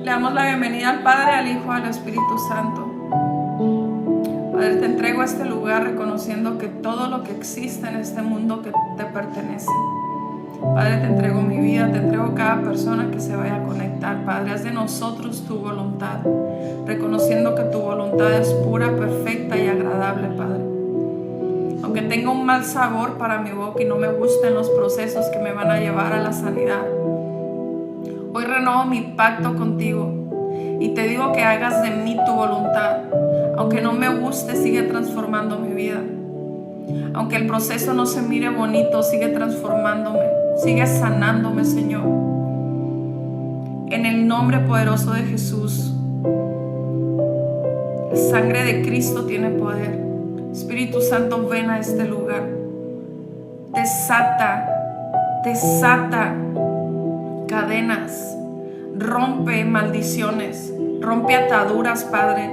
Le damos la bienvenida al Padre, al Hijo, al Espíritu Santo. Padre, te entrego este lugar reconociendo que todo lo que existe en este mundo que te pertenece. Padre, te entrego mi vida, te entrego cada persona que se vaya a conectar. Padre, haz de nosotros tu voluntad, reconociendo que tu voluntad es pura, perfecta y agradable, Padre. Aunque tenga un mal sabor para mi boca y no me gusten los procesos que me van a llevar a la sanidad, hoy renuevo mi pacto contigo y te digo que hagas de mí tu voluntad. Aunque no me guste, sigue transformando mi vida. Aunque el proceso no se mire bonito, sigue transformándome, sigue sanándome, Señor. En el nombre poderoso de Jesús. La sangre de Cristo tiene poder. Espíritu Santo, ven a este lugar. Desata cadenas, rompe maldiciones, rompe ataduras, Padre.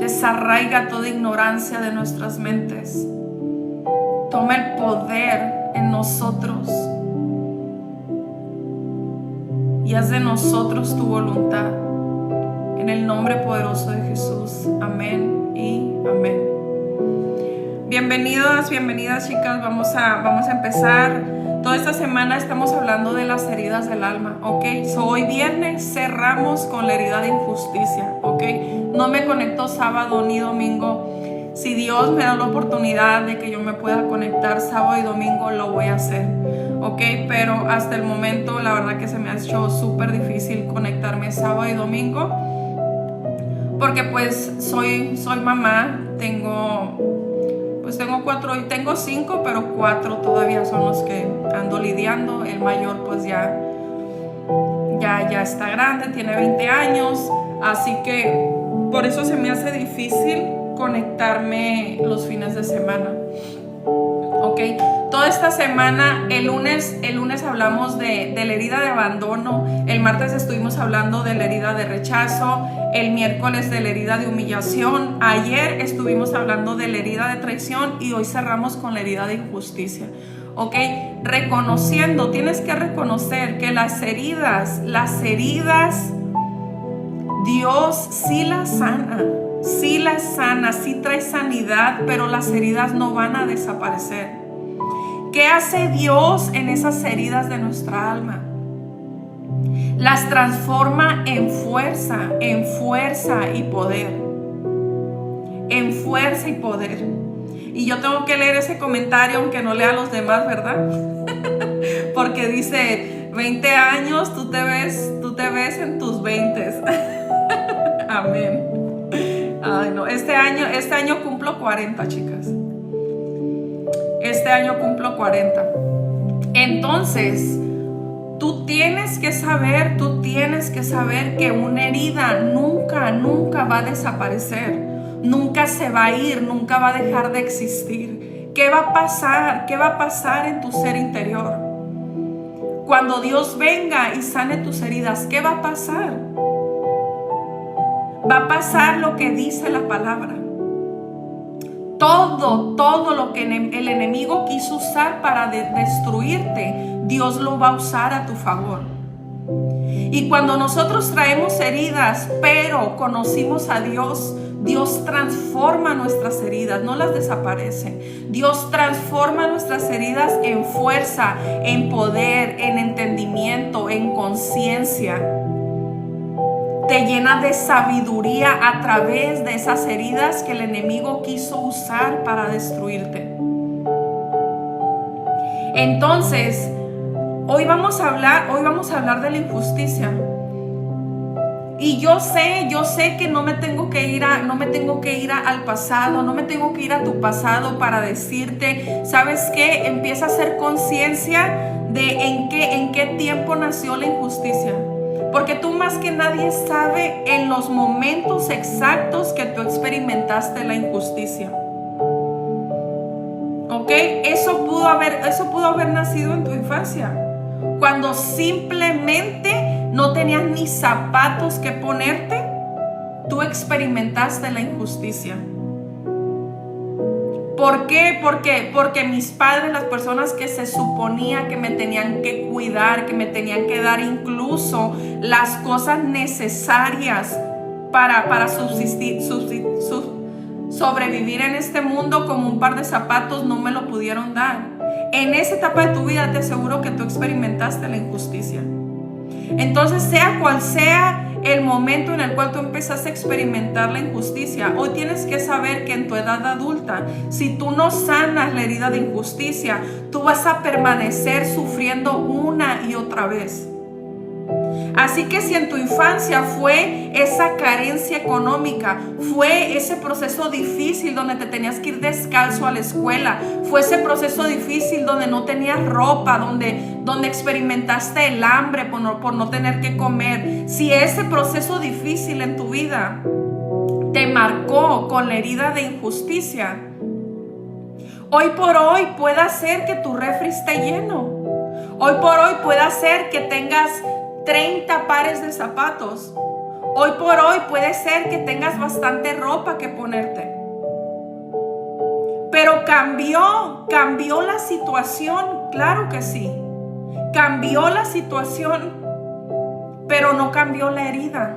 Desarraiga toda ignorancia de nuestras mentes. Toma el poder en nosotros y haz de nosotros tu voluntad. En el nombre poderoso de Jesús. Amén y amén. Bienvenidas, chicas. Vamos a empezar. Toda esta semana estamos hablando de las heridas del alma, ¿ok? Hoy viernes cerramos con la herida de injusticia, ¿ok? No me conecto sábado ni domingo. Si Dios me da la oportunidad de que yo me pueda conectar sábado y domingo, lo voy a hacer, ¿ok? Pero hasta el momento la verdad que se me ha hecho súper difícil conectarme sábado y domingo, porque pues soy mamá, tengo 5, pero 4 todavía son los que ando lidiando. El mayor pues ya está grande, tiene 20 años, así que por eso se me hace difícil conectarme los fines de semana. Ok, toda esta semana, el lunes hablamos de la herida de abandono, el martes estuvimos hablando de la herida de rechazo, el miércoles de la herida de humillación, ayer estuvimos hablando de la herida de traición y hoy cerramos con la herida de injusticia. Ok, reconociendo, tienes que reconocer que las heridas, Dios sí las sana, sí trae sanidad, pero las heridas no van a desaparecer. ¿Qué hace Dios en esas heridas de nuestra alma? Las transforma en fuerza y poder. En fuerza y poder. Y yo tengo que leer ese comentario aunque no lea a los demás, ¿verdad? Porque dice, 20 años, tú te ves en tus 20. Amén. Ay, no, este año cumplo 40, chicas. Este año cumplo 40. Entonces, tú tienes que saber que una herida nunca va a desaparecer, nunca se va a ir, nunca va a dejar de existir. ¿Qué va a pasar? ¿Qué va a pasar en tu ser interior? Cuando Dios venga y sane tus heridas, ¿qué va a pasar? Va a pasar lo que dice la palabra. Todo lo que el enemigo quiso usar para destruirte, Dios lo va a usar a tu favor. Y cuando nosotros traemos heridas, pero conocimos a Dios, Dios transforma nuestras heridas, no las desaparece. Dios transforma nuestras heridas en fuerza, en poder, en entendimiento, en conciencia. Te llena de sabiduría a través de esas heridas que el enemigo quiso usar para destruirte. Entonces, hoy vamos a hablar de la injusticia. Y yo sé que no me tengo que ir al pasado, no me tengo que ir a tu pasado para decirte, ¿sabes qué? Empieza a hacer conciencia de en qué tiempo nació la injusticia. Porque tú más que nadie sabe en los momentos exactos que tú experimentaste la injusticia. ¿Ok? Eso pudo haber nacido en tu infancia. Cuando simplemente no tenías ni zapatos que ponerte, tú experimentaste la injusticia. ¿Por qué? Porque mis padres, las personas que se suponía que me tenían que cuidar, que me tenían que dar incluso las cosas necesarias para sobrevivir en este mundo, como un par de zapatos, no me lo pudieron dar. En esa etapa de tu vida te aseguro que tú experimentaste la injusticia. Entonces, sea cual sea el momento en el cual tú empiezas a experimentar la injusticia, hoy tienes que saber que en tu edad adulta, si tú no sanas la herida de injusticia, tú vas a permanecer sufriendo una y otra vez. Así que si en tu infancia fue esa carencia económica, fue ese proceso difícil donde te tenías que ir descalzo a la escuela, fue ese proceso difícil donde no tenías ropa, donde experimentaste el hambre por no tener que comer, si ese proceso difícil en tu vida te marcó con la herida de injusticia, hoy por hoy puede ser que tu refri esté lleno. Hoy por hoy puede ser que tengas 30 pares de zapatos. Hoy por hoy puede ser que tengas bastante ropa que ponerte. Pero cambió la situación, claro que sí. Cambió la situación, pero no cambió la herida.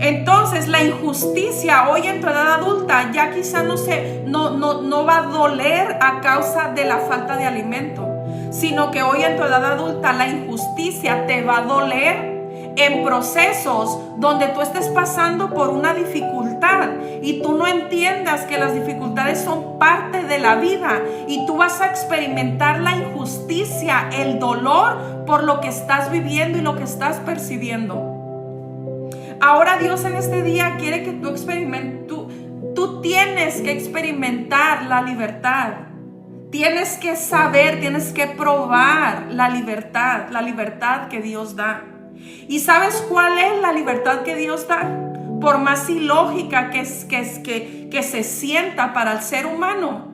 Entonces la injusticia hoy en tu edad adulta ya quizá no va a doler a causa de la falta de alimento, sino que hoy en tu edad adulta la injusticia te va a doler en procesos donde tú estés pasando por una dificultad y tú no entiendas que las dificultades son parte de la vida y tú vas a experimentar la injusticia, el dolor por lo que estás viviendo y lo que estás percibiendo. Ahora Dios en este día quiere que tú experimentes, tú tienes que experimentar la libertad. Tienes que saber, tienes que probar la libertad que Dios da. ¿Y sabes cuál es la libertad que Dios da? Por más ilógica que se sienta para el ser humano.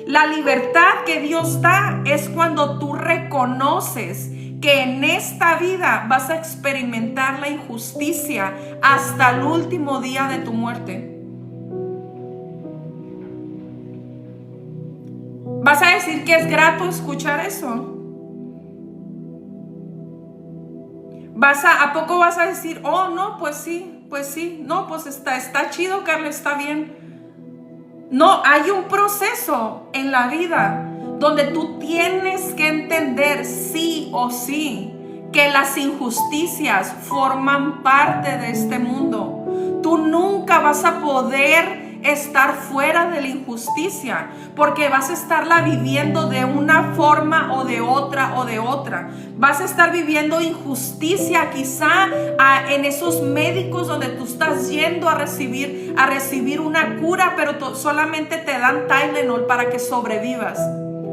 La libertad que Dios da es cuando tú reconoces que en esta vida vas a experimentar la injusticia hasta el último día de tu muerte. ¿Vas a decir que es grato escuchar eso? ¿A poco vas a decir, oh, no, pues sí, no, pues está chido, Carla, está bien? No, hay un proceso en la vida donde tú tienes que entender sí o sí que las injusticias forman parte de este mundo. Tú nunca vas a poder estar fuera de la injusticia, porque vas a estarla viviendo de una forma o de otra. Vas a estar viviendo injusticia quizá en esos médicos donde tú estás yendo a recibir una cura, pero solamente te dan Tylenol para que sobrevivas.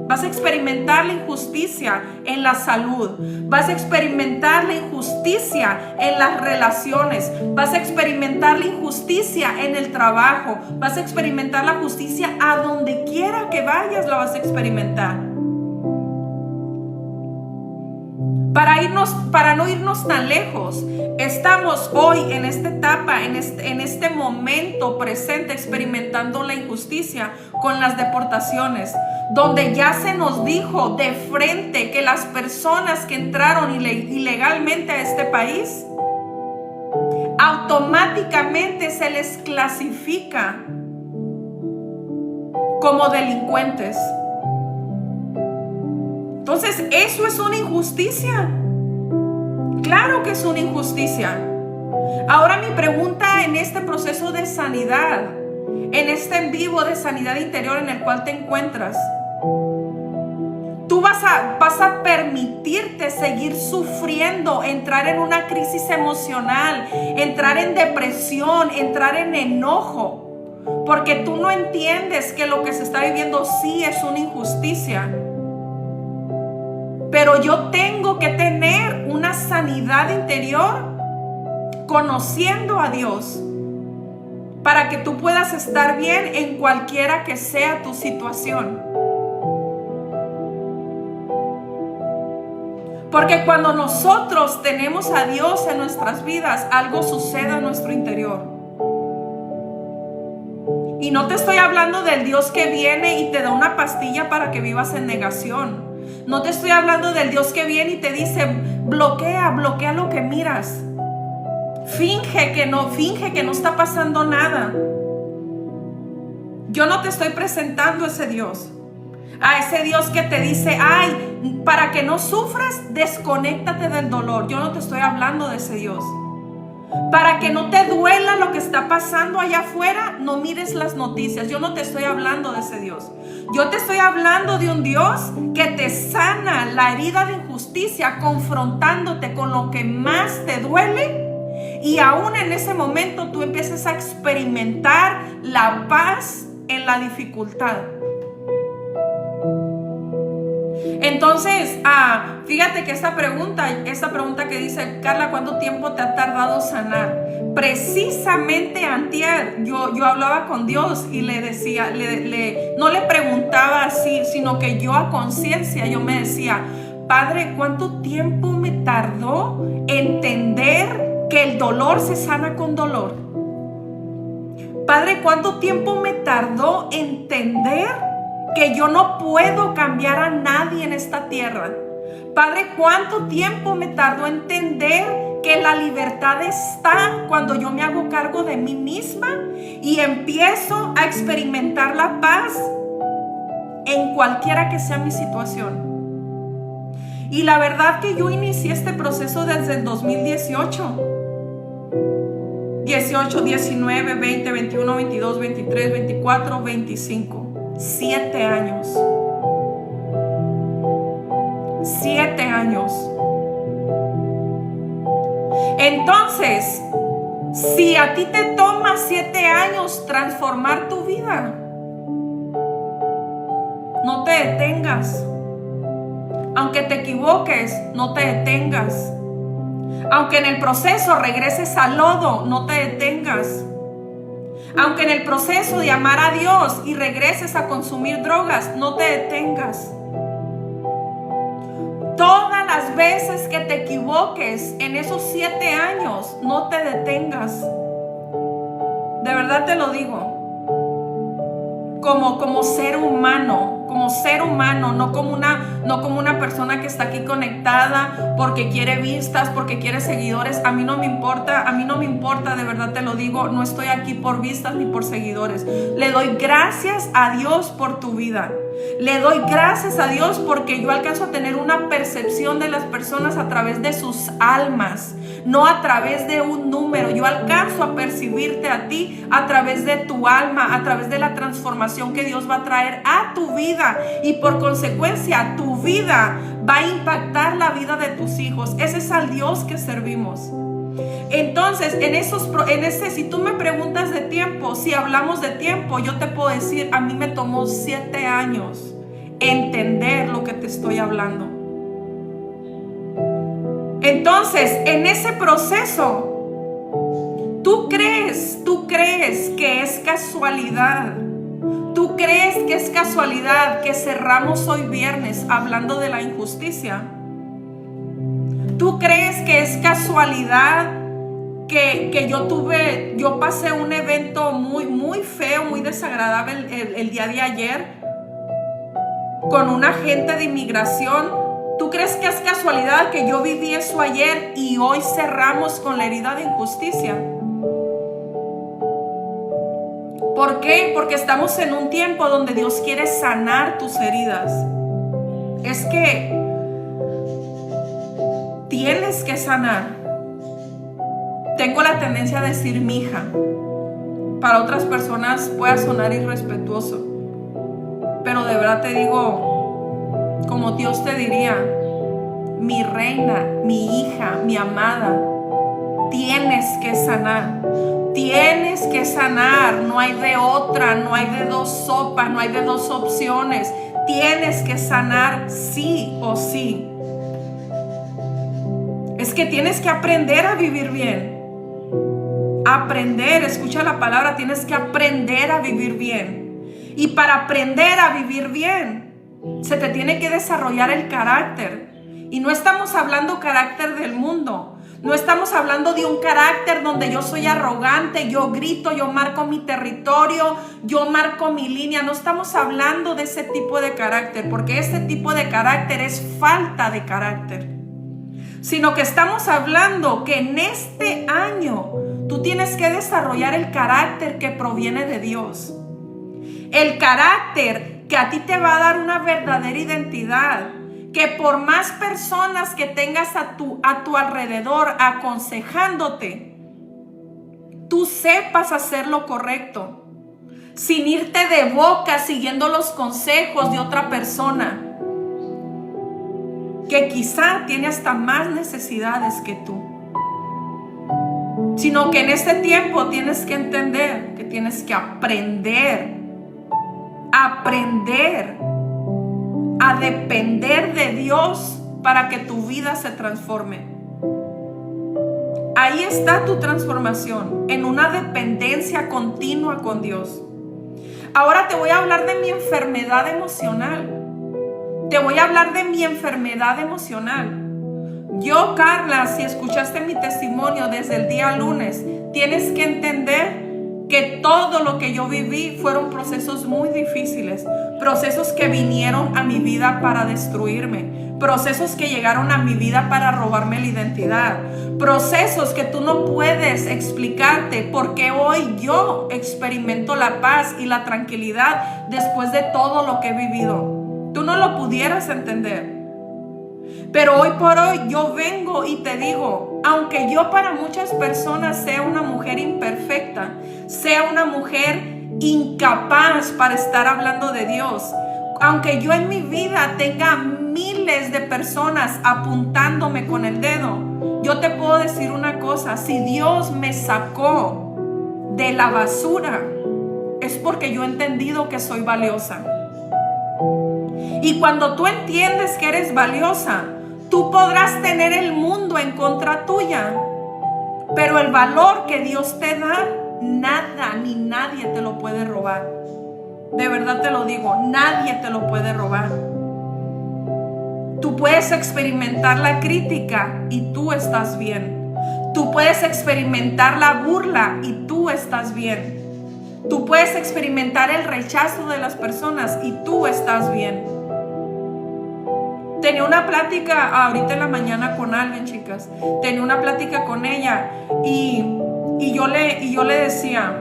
Vas a experimentar la injusticia en la salud. Vas a experimentar la injusticia en las relaciones. Vas a experimentar la injusticia en el trabajo. Vas a experimentar la justicia a donde quiera que vayas, la vas a experimentar. Para no irnos tan lejos, estamos hoy en esta etapa, en este momento presente, experimentando la injusticia con las deportaciones, donde ya se nos dijo de frente que las personas que entraron ilegalmente a este país, automáticamente se les clasifica como delincuentes. Entonces, ¿eso es una injusticia? Claro que es una injusticia. Ahora mi pregunta en este proceso de sanidad, en este en vivo de sanidad interior en el cual te encuentras, tú vas a permitirte seguir sufriendo, entrar en una crisis emocional, entrar en depresión, entrar en enojo, porque tú no entiendes que lo que se está viviendo sí es una injusticia. Pero yo tengo que tener una sanidad interior conociendo a Dios para que tú puedas estar bien en cualquiera que sea tu situación. Porque cuando nosotros tenemos a Dios en nuestras vidas, algo sucede en nuestro interior. Y no te estoy hablando del Dios que viene y te da una pastilla para que vivas en negación. No te estoy hablando del Dios que viene y te dice, bloquea lo que miras. Finge que no está pasando nada. Yo no te estoy presentando a ese Dios. A ese Dios que te dice, ay, para que no sufras, desconéctate del dolor. Yo no te estoy hablando de ese Dios. Para que no te duela lo que está pasando allá afuera, no mires las noticias. Yo no te estoy hablando de ese Dios. Yo te estoy hablando de un Dios que te sana la herida de injusticia, confrontándote con lo que más te duele. Y aún en ese momento tú empiezas a experimentar la paz en la dificultad. Entonces, fíjate que esta pregunta que dice, Carla, ¿cuánto tiempo te ha tardado sanar? Precisamente antier, yo hablaba con Dios y le decía, no le preguntaba así, sino que yo a conciencia, yo me decía, Padre, ¿cuánto tiempo me tardó entender que el dolor se sana con dolor? Padre, ¿cuánto tiempo me tardó entender que yo no puedo cambiar a nadie en esta tierra? Padre, ¿cuánto tiempo me tardó entender que la libertad está cuando yo me hago cargo de mí misma y empiezo a experimentar la paz en cualquiera que sea mi situación? Y la verdad que yo inicié este proceso desde el 2018. 18, 19, 20, 21, 22, 23, 24, 25. 7 años. 7 años. Entonces, si a ti te toma 7 años transformar tu vida, no te detengas. Aunque te equivoques, no te detengas. Aunque en el proceso regreses al lodo, no te detengas. Aunque en el proceso de amar a Dios y regreses a consumir drogas, no te detengas. Todas las veces que te equivoques en esos 7 años, no te detengas. De verdad te lo digo. Como ser humano, no como una persona que está aquí conectada porque quiere vistas, porque quiere seguidores. A mí no me importa, de verdad te lo digo, no estoy aquí por vistas ni por seguidores. Le doy gracias a Dios por tu vida. Le doy gracias a Dios porque yo alcanzo a tener una percepción de las personas a través de sus almas, no a través de un número. Yo alcanzo a percibirte a ti a través de tu alma, a través de la transformación que Dios va a traer a tu vida, y por consecuencia tu vida va a impactar la vida de tus hijos. Ese es al Dios que servimos. Entonces, si tú me preguntas de tiempo, si hablamos de tiempo, yo te puedo decir, a mí me tomó 7 años entender lo que te estoy hablando. Entonces, en ese proceso, ¿tú crees que es casualidad? ¿Tú crees que es casualidad que cerramos hoy viernes hablando de la injusticia? ¿Tú crees que es casualidad que yo pasé un evento muy feo, muy desagradable el día de ayer con un agente de inmigración? ¿Tú crees que es casualidad que yo viví eso ayer y hoy cerramos con la herida de injusticia? ¿Por qué? Porque estamos en un tiempo donde Dios quiere sanar tus heridas. Es que tienes que sanar. Tengo la tendencia a decir mi hija. Para otras personas puede sonar irrespetuoso, pero de verdad te digo, como Dios te diría, mi reina, mi hija, mi amada, tienes que sanar. Tienes que sanar. No hay de otra, no hay de dos sopas, no hay de dos opciones. Tienes que sanar sí o sí. Es que tienes que aprender a vivir bien. Aprender, escucha la palabra, tienes que aprender a vivir bien. Y para aprender a vivir bien, se te tiene que desarrollar el carácter. Y no estamos hablando carácter del mundo. No estamos hablando de un carácter donde yo soy arrogante, yo grito, yo marco mi territorio, yo marco mi línea. No estamos hablando de ese tipo de carácter, porque ese tipo de carácter es falta de carácter. Sino que estamos hablando que en este año tú tienes que desarrollar el carácter que proviene de Dios. El carácter que a ti te va a dar una verdadera identidad. Que por más personas que tengas a tu alrededor aconsejándote, tú sepas hacer lo correcto, sin irte de boca siguiendo los consejos de otra persona, que quizá tiene hasta más necesidades que tú. Sino que en este tiempo tienes que entender que tienes que aprender a depender de Dios para que tu vida se transforme. Ahí está tu transformación, en una dependencia continua con Dios. Ahora te voy a hablar de mi enfermedad emocional. Yo, Carla, si escuchaste mi testimonio desde el día lunes, tienes que entender que todo lo que yo viví fueron procesos muy difíciles, procesos que vinieron a mi vida para destruirme, procesos que llegaron a mi vida para robarme la identidad, procesos que tú no puedes explicarte, porque hoy yo experimento la paz y la tranquilidad después de todo lo que he vivido. Tú no lo pudieras entender. Pero hoy por hoy yo vengo y te digo, aunque yo para muchas personas sea una mujer imperfecta, sea una mujer incapaz para estar hablando de Dios, aunque yo en mi vida tenga miles de personas apuntándome con el dedo, yo te puedo decir una cosa: si Dios me sacó de la basura, es porque yo he entendido que soy valiosa. Y cuando tú entiendes que eres valiosa, tú podrás tener el mundo en contra tuya, pero el valor que Dios te da, nada ni nadie te lo puede robar. De verdad te lo digo, nadie te lo puede robar. Tú puedes experimentar la crítica y tú estás bien. Tú puedes experimentar la burla y tú estás bien. Tú puedes experimentar el rechazo de las personas y tú estás bien. Tenía una plática ahorita en la mañana con alguien, chicas. Tenía una plática con ella y yo le decía,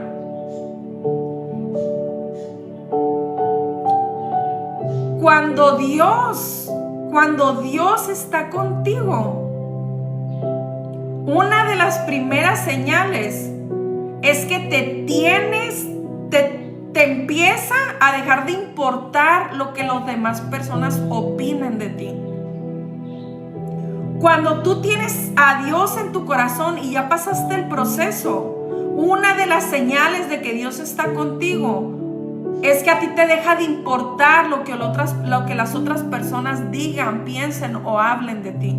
cuando Dios está contigo, una de las primeras señales es que te empieza a dejar de importar lo que las demás personas opinen de ti. Cuando tú tienes a Dios en tu corazón y ya pasaste el proceso, una de las señales de que Dios está contigo es que a ti te deja de importar lo que las otras personas digan, piensen o hablen de ti.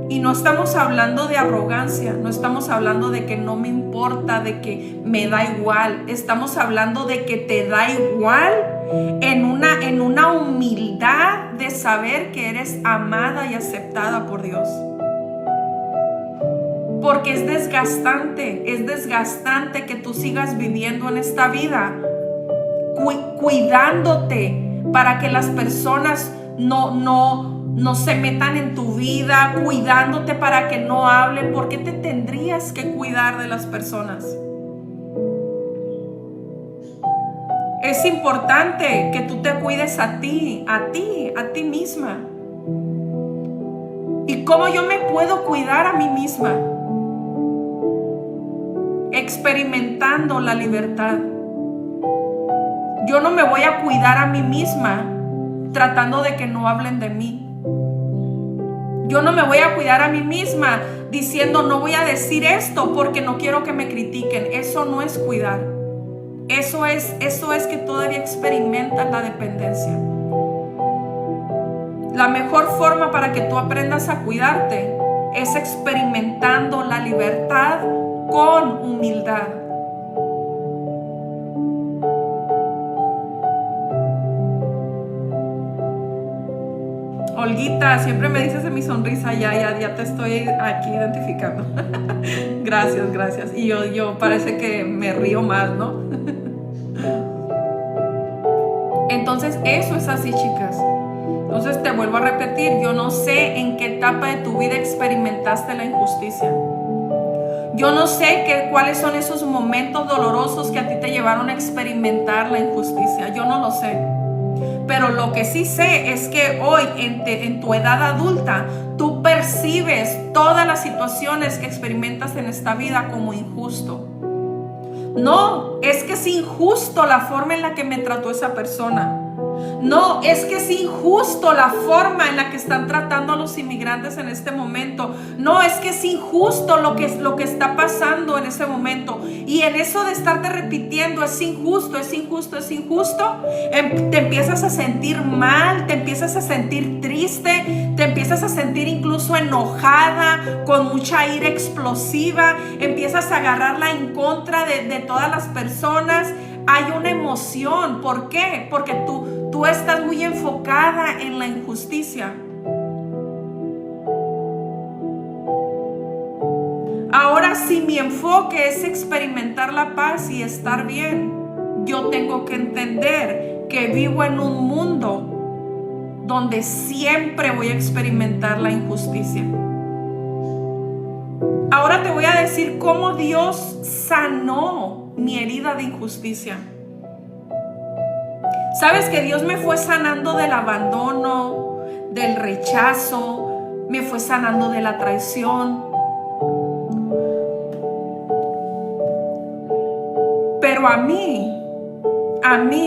Y no estamos hablando de arrogancia, no estamos hablando de que no me importa, de que me da igual. Estamos hablando de que te da igual en una humildad de saber que eres amada y aceptada por Dios. Porque es desgastante que tú sigas viviendo en esta vida cuidándote para que las personas no se metan en tu vida, cuidándote para que no hablen. ¿Por qué te tendrías que cuidar de las personas? Es importante que tú te cuides a ti misma. ¿Y cómo yo me puedo cuidar a mí misma? Experimentando la libertad. Yo no me voy a cuidar a mí misma tratando de que no hablen de mí. Yo no me voy a cuidar a mí misma diciendo no voy a decir esto porque no quiero que me critiquen. Eso no es cuidar. Eso es que todavía experimentas la dependencia. La mejor forma para que tú aprendas a cuidarte es experimentando la libertad con humildad. Olguita, siempre me dices de mi sonrisa, ya te estoy aquí identificando. Gracias. Y yo parece que me río más, ¿no? Entonces eso es así, chicas. Entonces te vuelvo a repetir, yo no sé en qué etapa de tu vida experimentaste la injusticia. Yo no sé cuáles son esos momentos dolorosos que a ti te llevaron a experimentar la injusticia. Yo no lo sé. Pero lo que sí sé es que hoy, en tu edad adulta, tú percibes todas las situaciones que experimentas en esta vida como injusto. No, es que es injusto la forma en la que me trató esa persona. No, es que es injusto la forma en la que están tratando a los inmigrantes en este momento. No, es que es injusto lo que está pasando en este momento. Y en eso de estarte repitiendo, es injusto, te empiezas a sentir mal, te empiezas a sentir triste, te empiezas a sentir incluso enojada, con mucha ira explosiva, empiezas a agarrarla en contra de todas las personas. Hay una emoción. ¿Por qué? Porque tú estás muy enfocada en la injusticia. Ahora, si mi enfoque es experimentar la paz y estar bien, yo tengo que entender que vivo en un mundo donde siempre voy a experimentar la injusticia. Ahora te voy a decir cómo Dios sanó mi herida de injusticia. Sabes que Dios me fue sanando del abandono, del rechazo, me fue sanando de la traición. Pero a mí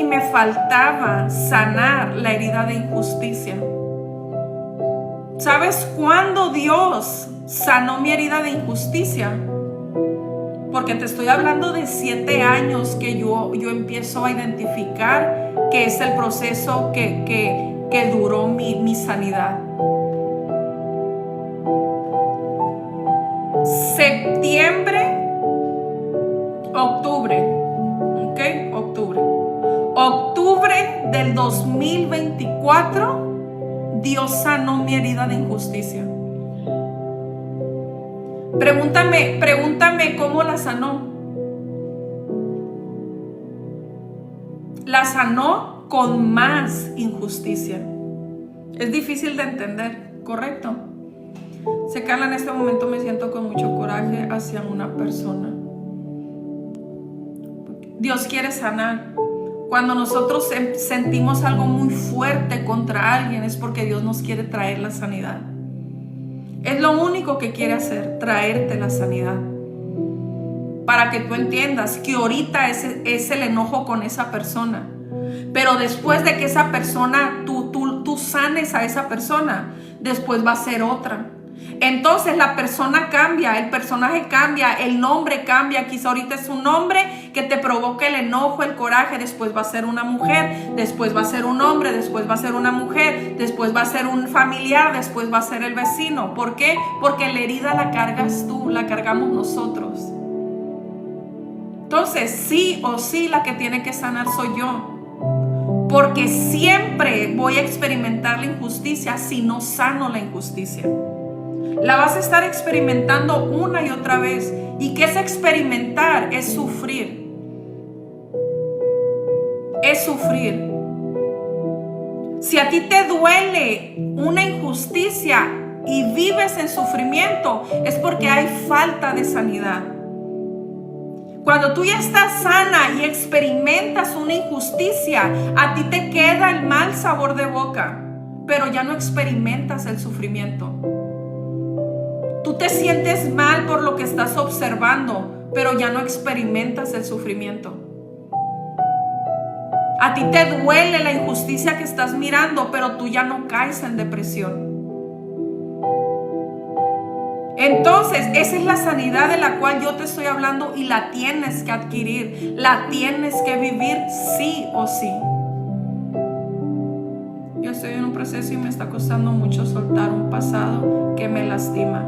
me faltaba sanar la herida de injusticia. ¿Sabes cuándo Dios sanó mi herida de injusticia? Porque te estoy hablando de 7 años que yo empiezo a identificar que es el proceso que duró mi sanidad. Septiembre, octubre, ¿ok? Octubre del 2024, Dios sanó mi herida de injusticia. Pregúntame cómo la sanó. La sanó con más injusticia. Es difícil de entender, ¿correcto? Sé, Carla, en este momento me siento con mucho coraje hacia una persona. Dios quiere sanar. Cuando nosotros sentimos algo muy fuerte contra alguien, es porque Dios nos quiere traer la sanidad. Es lo único que quiere hacer, traerte la sanidad. Para que tú entiendas que ahorita es el enojo con esa persona. Pero después de que esa persona, tú sanes a esa persona, después va a ser otra. Entonces la persona cambia, el personaje cambia, el nombre cambia. Quizá ahorita es un hombre que te provoca el enojo, el coraje, después va a ser una mujer, después va a ser un hombre, después va a ser una mujer, después va a ser un familiar, después va a ser el vecino. ¿Por qué? Porque la herida la cargas tú, la cargamos nosotros. Entonces sí o sí la que tiene que sanar soy yo. Porque siempre voy a experimentar la injusticia si no sano la injusticia. La vas a estar experimentando una y otra vez. ¿Y qué es experimentar? Es sufrir. Es sufrir. Si a ti te duele una injusticia y vives en sufrimiento, es porque hay falta de sanidad. Cuando tú ya estás sana y experimentas una injusticia, a ti te queda el mal sabor de boca, pero ya no experimentas el sufrimiento. Tú te sientes mal por lo que estás observando, pero ya no experimentas el sufrimiento. A ti te duele la injusticia que estás mirando, pero tú ya no caes en depresión. Entonces, esa es la sanidad de la cual yo te estoy hablando y la tienes que adquirir, la tienes que vivir sí o sí. Yo estoy en un proceso y me está costando mucho soltar un pasado que me lastima.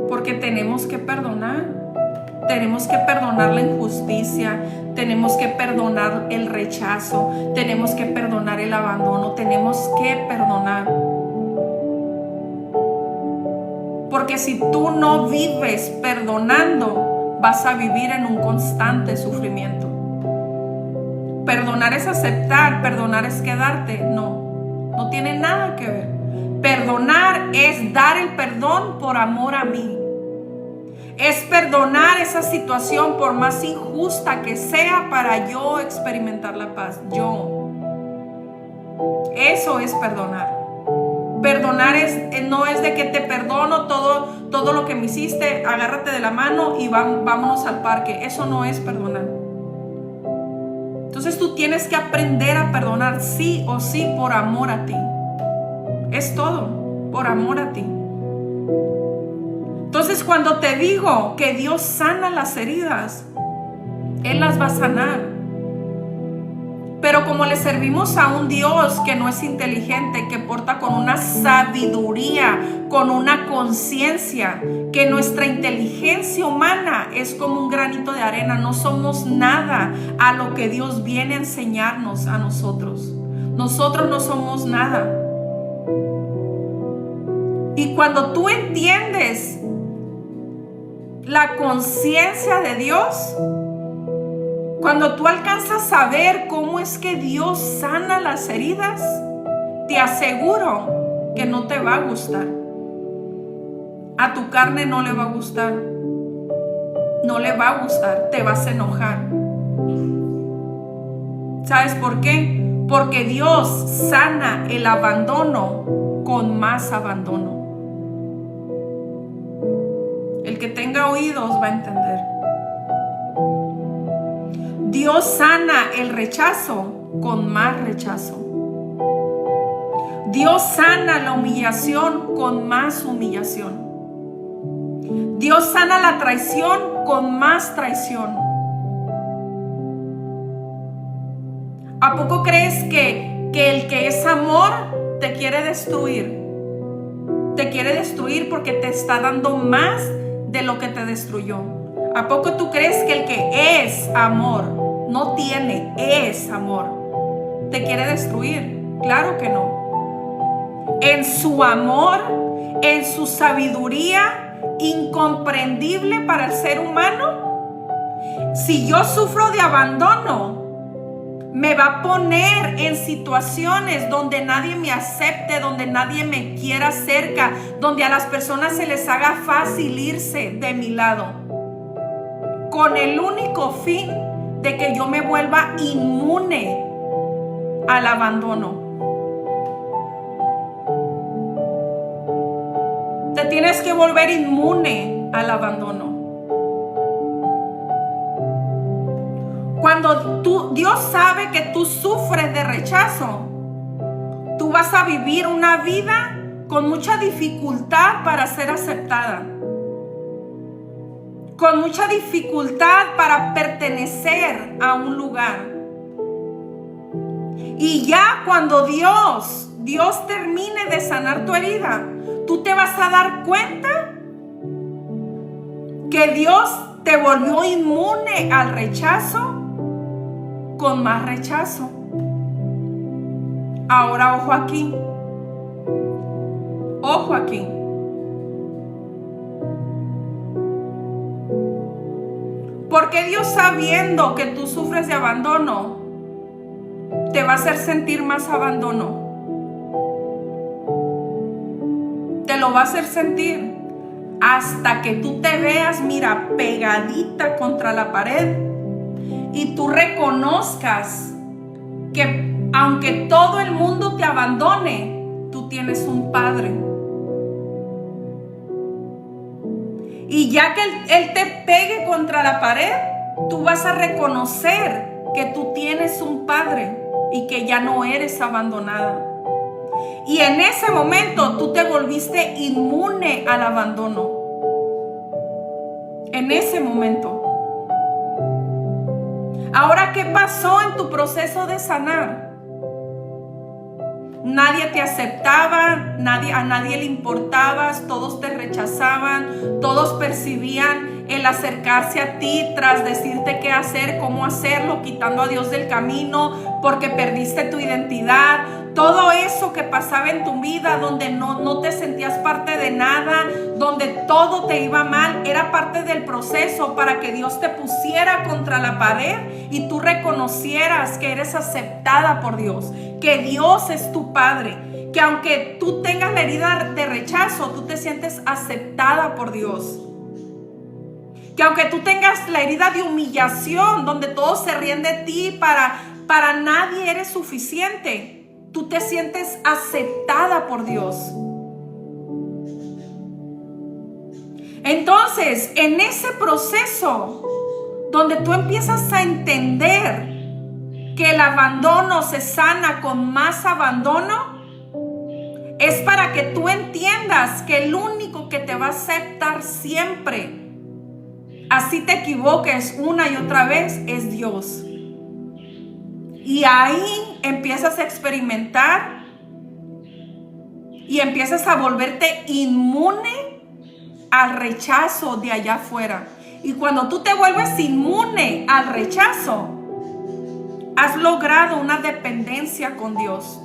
Porque tenemos que perdonar la injusticia, Tenemos que perdonar el rechazo, tenemos que perdonar el abandono, tenemos que perdonar. Porque si tú no vives perdonando, vas a vivir en un constante sufrimiento. Perdonar es aceptar, perdonar es quedarte. No tiene nada que ver. Perdonar es dar el perdón por amor a mí. Es perdonar esa situación por más injusta que sea para yo experimentar la paz. Eso es perdonar. Perdonar no es de que te perdono todo lo que me hiciste, agárrate de la mano y vámonos al parque. Eso no es perdonar. Entonces tú tienes que aprender a perdonar sí o sí por amor a ti. Es todo, por amor a ti. Entonces cuando te digo que Dios sana las heridas, Él las va a sanar. Pero como le servimos a un Dios que no es inteligente, que porta con una sabiduría, con una conciencia, que nuestra inteligencia humana es como un granito de arena, no somos nada a lo que Dios viene a enseñarnos a nosotros. Nosotros no somos nada. Y cuando tú entiendes la conciencia de Dios, cuando tú alcanzas a ver cómo es que Dios sana las heridas, te aseguro que no te va a gustar. A tu carne no le va a gustar. No le va a gustar, te vas a enojar. ¿Sabes por qué? Porque Dios sana el abandono con más abandono. El que tenga oídos va a entender. Dios sana el rechazo con más rechazo. Dios sana la humillación con más humillación. Dios sana la traición con más traición. ¿A poco crees que el que es amor te quiere destruir? Te quiere destruir porque te está dando más de lo que te destruyó. ¿A poco tú crees que el que es amor no tiene, es amor, te quiere destruir? Claro que no. En su amor, en su sabiduría incomprendible para el ser humano, si yo sufro de abandono, me va a poner en situaciones donde nadie me acepte, donde nadie me quiera cerca, donde a las personas se les haga fácil irse de mi lado, con el único fin de que yo me vuelva inmune al abandono. Te tienes que volver inmune al abandono. Cuando Dios sabe que tú sufres de rechazo, tú vas a vivir una vida con mucha dificultad para ser aceptada, con mucha dificultad para pertenecer a un lugar. Y ya cuando Dios termine de sanar tu herida, tú te vas a dar cuenta que Dios te volvió inmune al rechazo con más rechazo. Ahora ojo aquí. Ojo aquí. Porque Dios, sabiendo que tú sufres de abandono, te va a hacer sentir más abandono. Te lo va a hacer sentir hasta que tú te veas, mira, pegadita contra la pared y tú reconozcas que aunque todo el mundo te abandone, tú tienes un padre. Y ya que Él te pegue contra la pared, tú vas a reconocer que tú tienes un padre y que ya no eres abandonada. Y en ese momento tú te volviste inmune al abandono. En ese momento. Ahora, ¿qué pasó en tu proceso de sanar? Nadie te aceptaba, a nadie le importabas, todos te rechazaban, todos percibían el acercarse a ti tras decirte qué hacer, cómo hacerlo, quitando a Dios del camino porque perdiste tu identidad. Todo eso que pasaba en tu vida, donde no te sentías parte de nada, donde todo te iba mal, era parte del proceso para que Dios te pusiera contra la pared y tú reconocieras que eres aceptada por Dios, que Dios es tu Padre, que aunque tú tengas la herida de rechazo, tú te sientes aceptada por Dios. Que aunque tú tengas la herida de humillación, donde todos se ríen de ti, para nadie eres suficiente, tú te sientes aceptada por Dios. Entonces, en ese proceso donde tú empiezas a entender que el abandono se sana con más abandono, es para que tú entiendas que el único que te va a aceptar siempre, así te equivoques una y otra vez, es Dios. Y ahí empiezas a experimentar y empiezas a volverte inmune al rechazo de allá afuera. Y cuando tú te vuelves inmune al rechazo, has logrado una dependencia con Dios.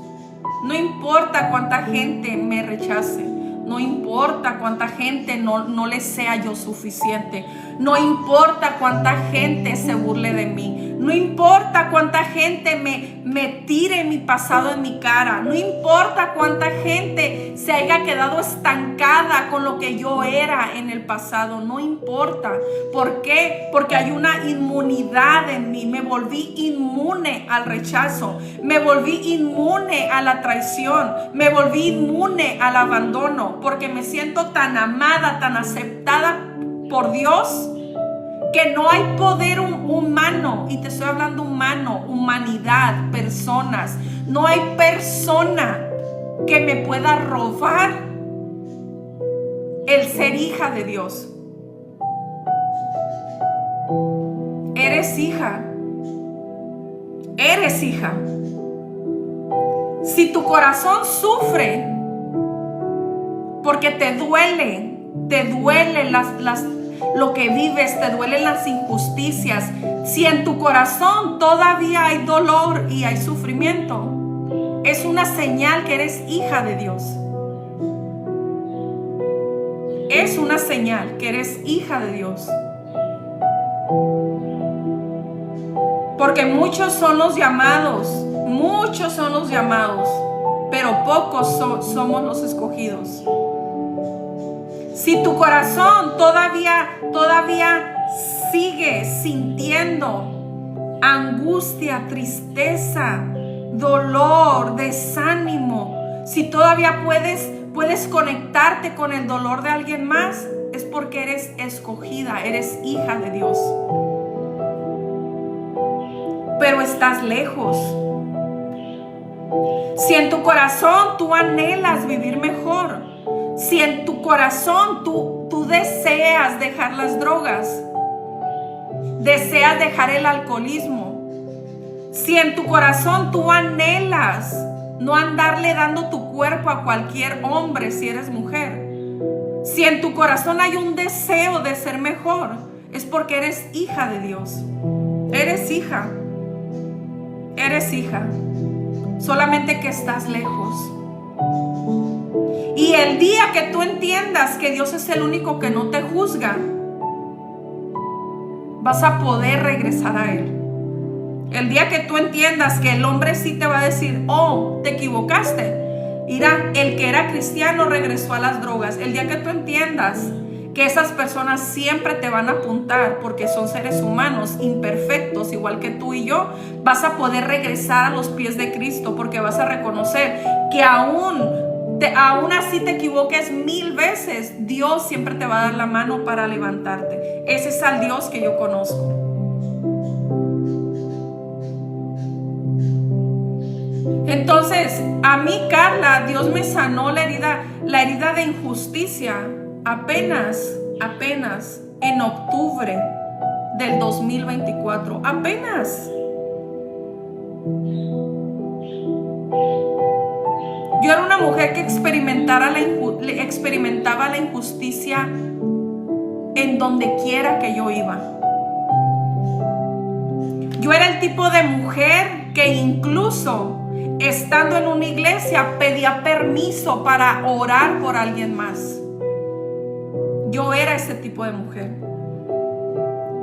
No importa cuánta gente me rechace, no importa cuánta gente no le sea yo suficiente, no importa cuánta gente se burle de mí, no importa cuánta gente me tire mi pasado en mi cara, no importa cuánta gente se haya quedado estancada con lo que yo era en el pasado, no importa. ¿Por qué? Porque hay una inmunidad en mí. Me volví inmune al rechazo, me volví inmune a la traición, me volví inmune al abandono, porque me siento tan amada, tan aceptada por Dios, que no hay poder humano, y te estoy hablando humano, humanidad, personas, no hay persona que me pueda robar el ser hija de Dios. Eres hija, eres hija. Si tu corazón sufre porque te duele lo que vives, te duelen las injusticias, si en tu corazón todavía hay dolor y hay sufrimiento, es una señal que eres hija de Dios. Es una señal que eres hija de Dios. Porque muchos son los llamados, pero pocos somos los escogidos. Si tu corazón todavía sigue sintiendo angustia, tristeza, dolor, desánimo, si todavía puedes conectarte con el dolor de alguien más, es porque eres escogida, eres hija de Dios. Pero estás lejos. Si en tu corazón tú anhelas vivir mejor, si en tu corazón tú deseas dejar las drogas, deseas dejar el alcoholismo, si en tu corazón tú anhelas no andarle dando tu cuerpo a cualquier hombre si eres mujer, si en tu corazón hay un deseo de ser mejor, es porque eres hija de Dios. Eres hija. Eres hija. Solamente que estás lejos. Y el día que tú entiendas que Dios es el único que no te juzga, vas a poder regresar a Él. El día que tú entiendas que el hombre sí te va a decir, oh, te equivocaste. Mira, el que era cristiano regresó a las drogas. El día que tú entiendas que esas personas siempre te van a apuntar porque son seres humanos imperfectos, igual que tú y yo, vas a poder regresar a los pies de Cristo, porque vas a reconocer que aún así te equivoques 1000 veces, Dios siempre te va a dar la mano para levantarte. Ese es al Dios que yo conozco. Entonces, a mí, Carla, Dios me sanó la herida de injusticia apenas en octubre del 2024. Apenas. Yo era una mujer que experimentaba la injusticia en donde quiera que yo iba. Yo era el tipo de mujer que incluso estando en una iglesia pedía permiso para orar por alguien más. Yo era ese tipo de mujer.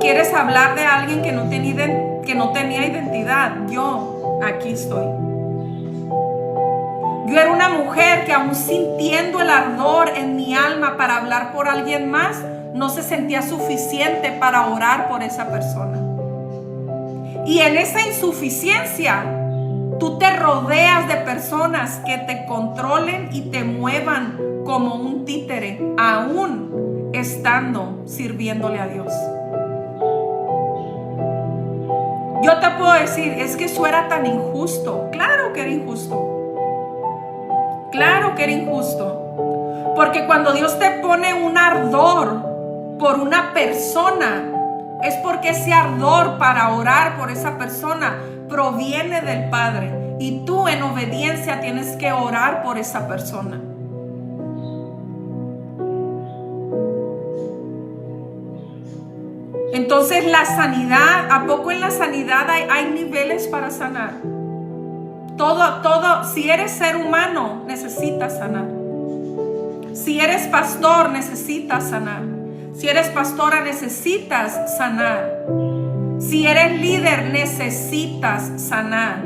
¿Quieres hablar de alguien que no tenía identidad? Yo aquí estoy. Yo era una mujer que aún sintiendo el ardor en mi alma para hablar por alguien más, no se sentía suficiente para orar por esa persona. Y en esa insuficiencia, tú te rodeas de personas que te controlen y te muevan como un títere, aún estando sirviéndole a Dios. Yo te puedo decir, es que eso era tan injusto. Claro que era injusto. Claro que era injusto. Porque cuando Dios te pone un ardor por una persona, es porque ese ardor para orar por esa persona proviene del Padre. Y tú en obediencia tienes que orar por esa persona. Entonces la sanidad, ¿a poco en la sanidad hay niveles para sanar? Todo, si eres ser humano, necesitas sanar. Si eres pastor, necesitas sanar. Si eres pastora, necesitas sanar. Si eres líder, necesitas sanar.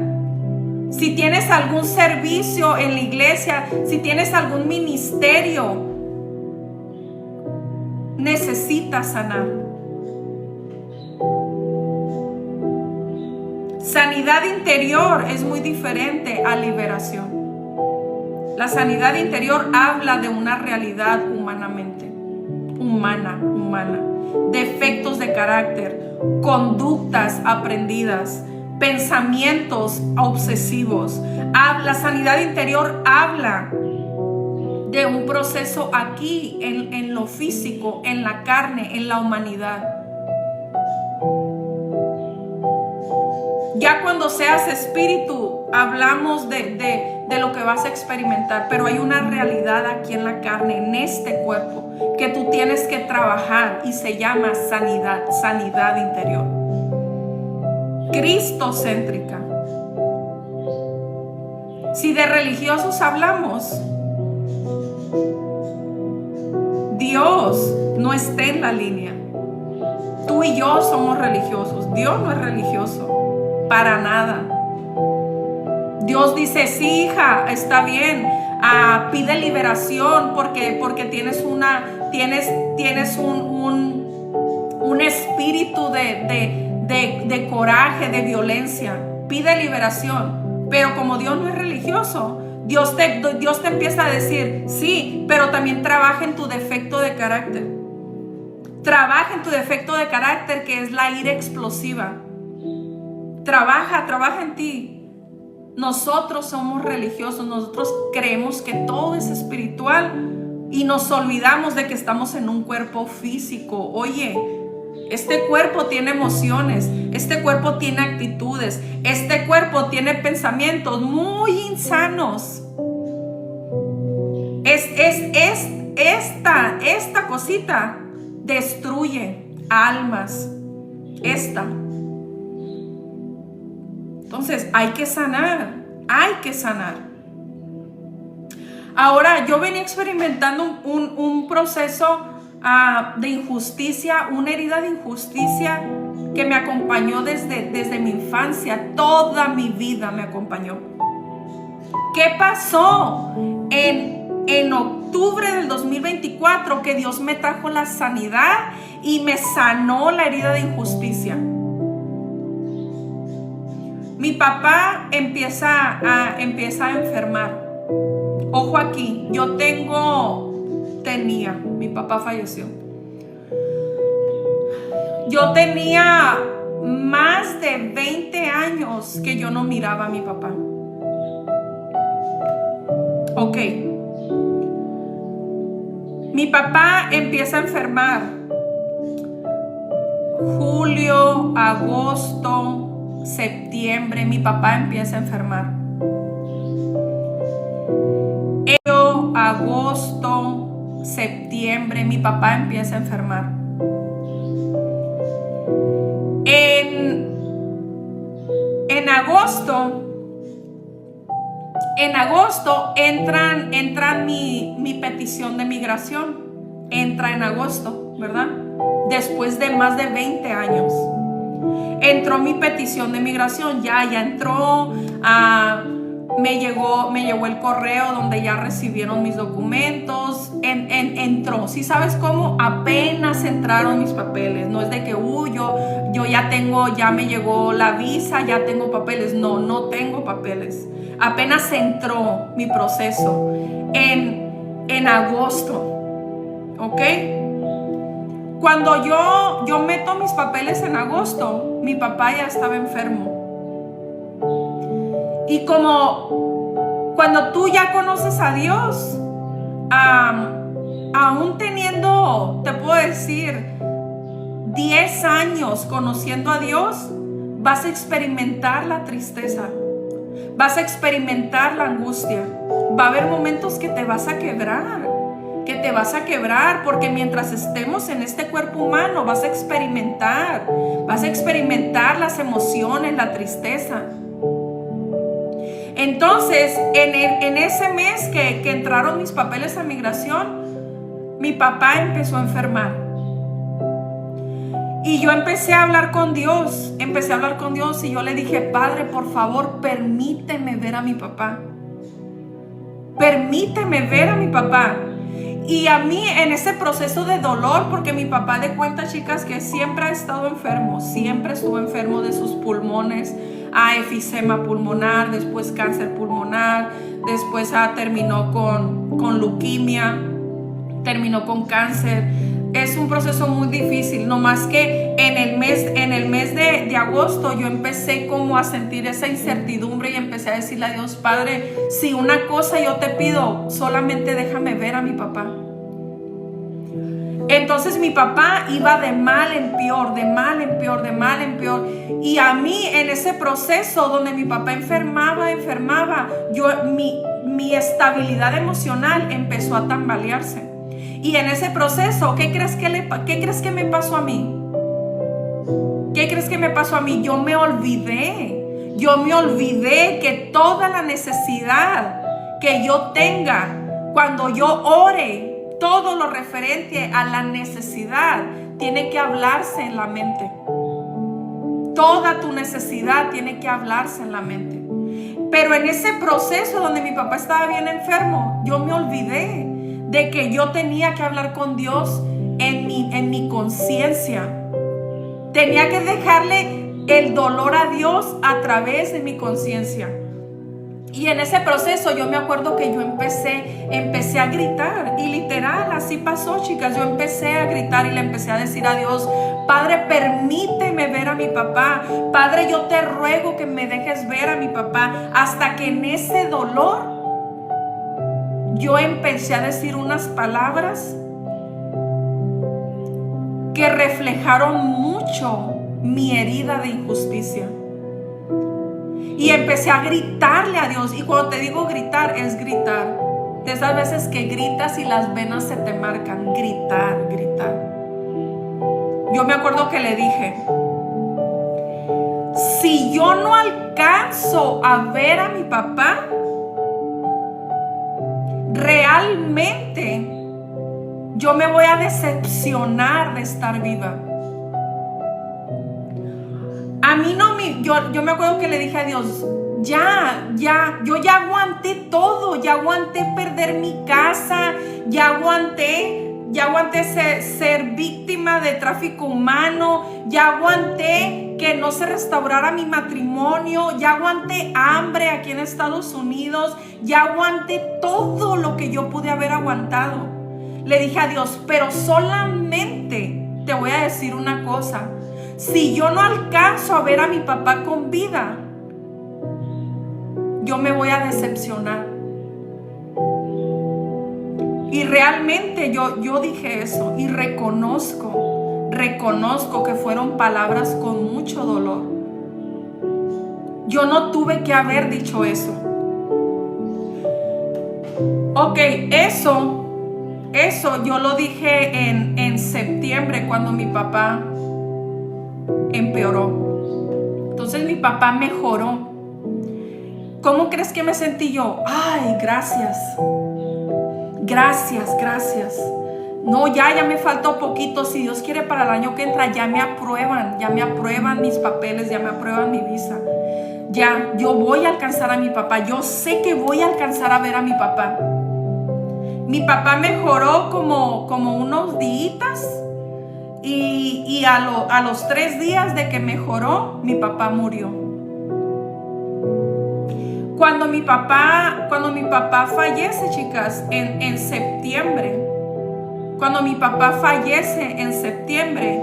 Si tienes algún servicio en la iglesia, si tienes algún ministerio, necesitas sanar. Sanidad interior es muy diferente a liberación. La sanidad interior habla de una realidad humanamente, humana. Defectos de carácter, conductas aprendidas, pensamientos obsesivos. La sanidad interior habla de un proceso aquí, en lo físico, en la carne, en la humanidad. Ya cuando seas espíritu, hablamos de lo que vas a experimentar, pero hay una realidad aquí en la carne, en este cuerpo, que tú tienes que trabajar y se llama sanidad interior. Cristocéntrica. Si de religiosos hablamos, Dios no está en la línea. Tú y yo somos religiosos. Dios no es religioso. Para nada. Dios dice, sí, hija, está bien, pide liberación porque tienes un espíritu de coraje, de violencia. Pide liberación. Pero como Dios no es religioso, Dios te empieza a decir, sí, pero también trabaja en tu defecto de carácter. Trabaja en tu defecto de carácter, que es la ira explosiva. Trabaja en ti. Nosotros somos religiosos, nosotros creemos que todo es espiritual y nos olvidamos de que estamos en un cuerpo físico. Oye, este cuerpo tiene emociones, este cuerpo tiene actitudes, este cuerpo tiene pensamientos muy insanos. Esta cosita destruye almas. Entonces hay que sanar. Ahora yo venía experimentando un proceso de injusticia, una herida de injusticia que me acompañó desde mi infancia, toda mi vida me acompañó. ¿Qué pasó en octubre del 2024? Que Dios me trajo la sanidad y me sanó la herida de injusticia. Mi papá empieza a enfermar. Ojo aquí, mi papá falleció. Yo tenía más de 20 años que yo no miraba a mi papá. Ok. Mi papá empieza a enfermar. Julio, agosto, septiembre, mi papá empieza a enfermar. Agosto, septiembre, mi papá empieza a enfermar. agosto entra mi petición de migración. Entra en agosto, ¿verdad? Después de más de 20 años. Entró mi petición de migración, ya entró, me llegó el correo donde ya recibieron mis documentos, entró. ¿Sí sabes cómo? Apenas entraron mis papeles, no es de que yo ya me llegó la visa, ya tengo papeles. No tengo papeles. Apenas entró mi proceso en agosto, ¿ok? Cuando yo meto mis papeles en agosto, mi papá ya estaba enfermo. Y como cuando tú ya conoces a Dios, aún teniendo, te puedo decir, 10 años conociendo a Dios, vas a experimentar la tristeza, vas a experimentar la angustia, va a haber momentos que te vas a quebrar, porque mientras estemos en este cuerpo humano vas a experimentar las emociones, la tristeza. Entonces, en ese mes que entraron mis papeles a migración, mi papá empezó a enfermar. Y yo empecé a hablar con Dios y yo le dije: Padre, por favor, permíteme ver a mi papá. Permíteme ver a mi papá. Y a mí en ese proceso de dolor, porque mi papá, de cuenta, chicas, que siempre ha estado enfermo, siempre estuvo enfermo de sus pulmones, efisema pulmonar, después cáncer pulmonar, después terminó con leucemia, terminó con cáncer. Es un proceso muy difícil, no más que en el mes de agosto yo empecé como a sentir esa incertidumbre y empecé a decirle a Dios: Padre, si una cosa yo te pido, solamente déjame ver a mi papá. Entonces mi papá iba de mal en peor, y a mí en ese proceso donde mi papá enfermaba, mi estabilidad emocional empezó a tambalearse. Y en ese proceso, ¿qué crees que me pasó a mí? Yo me olvidé que toda la necesidad que yo tenga, cuando yo ore, todo lo referente a la necesidad tiene que hablarse en la mente. Toda tu necesidad tiene que hablarse en la mente. Pero en ese proceso donde mi papá estaba bien enfermo, yo me olvidé de que yo tenía que hablar con Dios en mi conciencia. Tenía que dejarle el dolor a Dios a través de mi conciencia. Y en ese proceso yo me acuerdo que yo empecé a gritar. Y literal, así pasó, chicas. Yo empecé a gritar y le empecé a decir a Dios: Padre, permíteme ver a mi papá. Padre, yo te ruego que me dejes ver a mi papá. Hasta que en ese dolor yo empecé a decir unas palabras que reflejaron mucho mi herida de injusticia. Y empecé a gritarle a Dios. Y cuando te digo gritar, es gritar. De esas veces que gritas y las venas se te marcan. Gritar. Yo me acuerdo que le dije: si yo no alcanzo a ver a mi papá, realmente yo me voy a decepcionar de estar viva. A mí yo me acuerdo que le dije a Dios: yo ya aguanté todo, ya aguanté perder mi casa, ya aguanté ser víctima de tráfico humano, ya aguanté que no se restaurara mi matrimonio, ya aguanté hambre aquí en Estados Unidos, ya aguanté todo lo que yo pude haber aguantado. Le dije a Dios: pero solamente te voy a decir una cosa: si yo no alcanzo a ver a mi papá con vida, yo me voy a decepcionar. Y realmente yo dije eso, y reconozco que fueron palabras con mucho dolor. Yo no tuve que haber dicho eso. Ok, eso yo lo dije en septiembre, cuando mi papá empeoró. Entonces mi papá mejoró. ¿Cómo crees que me sentí yo? Ay, gracias. Gracias, gracias. No, ya me faltó poquito. Si Dios quiere, para el año que entra ya me aprueban mis papeles, ya me aprueban mi visa. Ya, yo voy a alcanzar a mi papá. Yo sé que voy a alcanzar a ver a mi papá. Mi papá mejoró como unos días y a los 3 días de que mejoró, mi papá murió. Cuando mi papá fallece, chicas, en septiembre, cuando mi papá fallece en septiembre,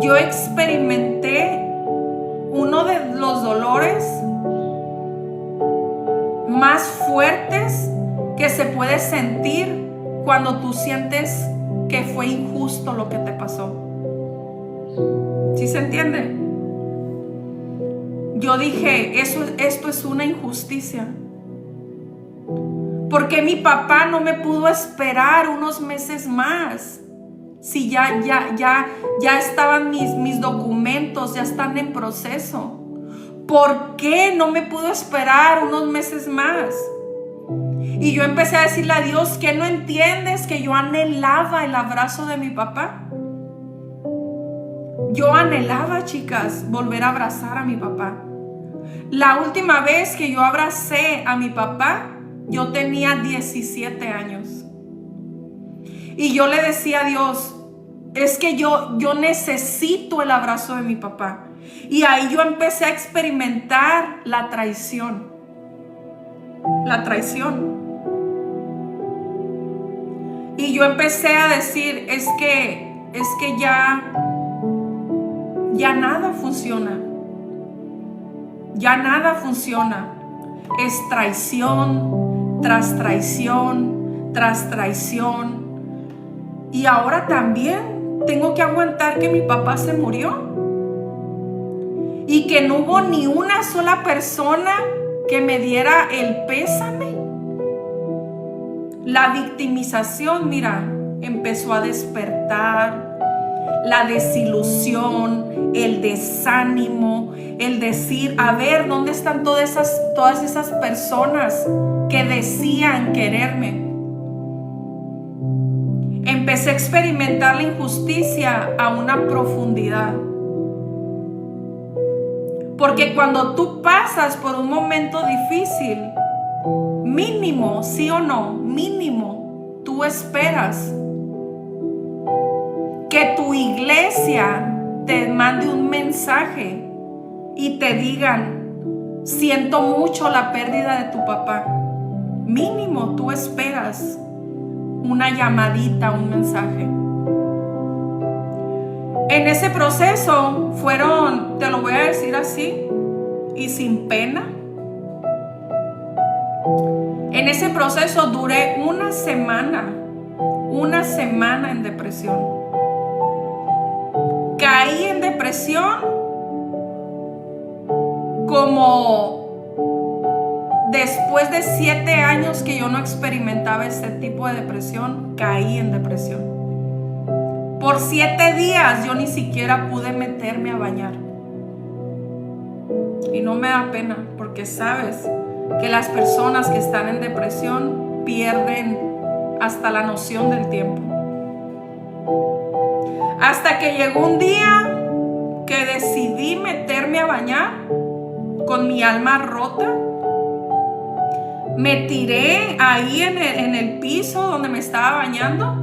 yo experimenté uno de los dolores más fuertes que se puede sentir cuando tú sientes que fue injusto lo que te pasó. ¿Sí se entiende? Yo dije, esto es una injusticia. ¿Por qué mi papá no me pudo esperar unos meses más? Si ya estaban mis documentos, ya están en proceso. ¿Por qué no me pudo esperar unos meses más? Y yo empecé a decirle a Dios, ¿qué no entiendes? Que yo anhelaba el abrazo de mi papá. Yo anhelaba, chicas, volver a abrazar a mi papá. La última vez que yo abracé a mi papá, yo tenía 17 años. Y yo le decía a Dios, es que yo necesito el abrazo de mi papá. Y ahí yo empecé a experimentar la traición. La traición. Y yo empecé a decir, es que ya nada funciona. Ya nada funciona. Es traición tras traición tras traición. Y ahora también tengo que aguantar que mi papá se murió. Y que no hubo ni una sola persona que me diera el pésame. La victimización, mira, empezó a despertar. La desilusión, el desánimo, el decir, a ver, ¿dónde están todas esas personas que decían quererme? Empecé a experimentar la injusticia a una profundidad. Porque cuando tú pasas por un momento difícil, mínimo, sí o no, mínimo, tú esperas que tu iglesia te mande un mensaje y te digan, siento mucho la pérdida de tu papá. Mínimo, tú esperas una llamadita, un mensaje. En ese proceso fueron, te lo voy a decir así y sin pena, en ese proceso duré una semana en depresión. Caí en depresión como después de 7 años que yo no experimentaba ese tipo de depresión, caí en depresión. Por 7 días yo ni siquiera pude meterme a bañar. Y no me da pena, porque sabes que las personas que están en depresión pierden hasta la noción del tiempo. Hasta que llegó un día que decidí meterme a bañar con mi alma rota. Me tiré ahí en el piso donde me estaba bañando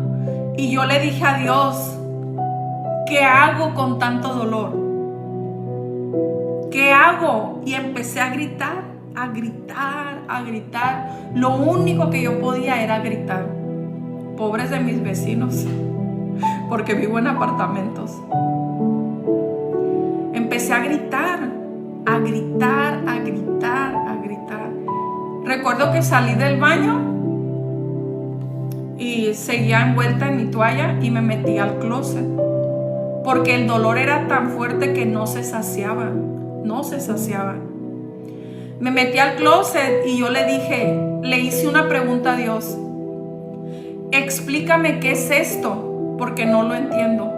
y yo le dije a Dios, ¿qué hago con tanto dolor? ¿Qué hago? Y empecé a gritar, a gritar, a gritar. Lo único que yo podía era gritar. Pobres de mis vecinos, porque vivo en apartamentos. Empecé a gritar, a gritar, a gritar, a gritar. Recuerdo que salí del baño y seguía envuelta en mi toalla y me metí al closet, porque el dolor era tan fuerte que no se saciaba, no se saciaba. Me metí al closet y yo le hice una pregunta a Dios. Explícame qué es esto, porque no lo entiendo.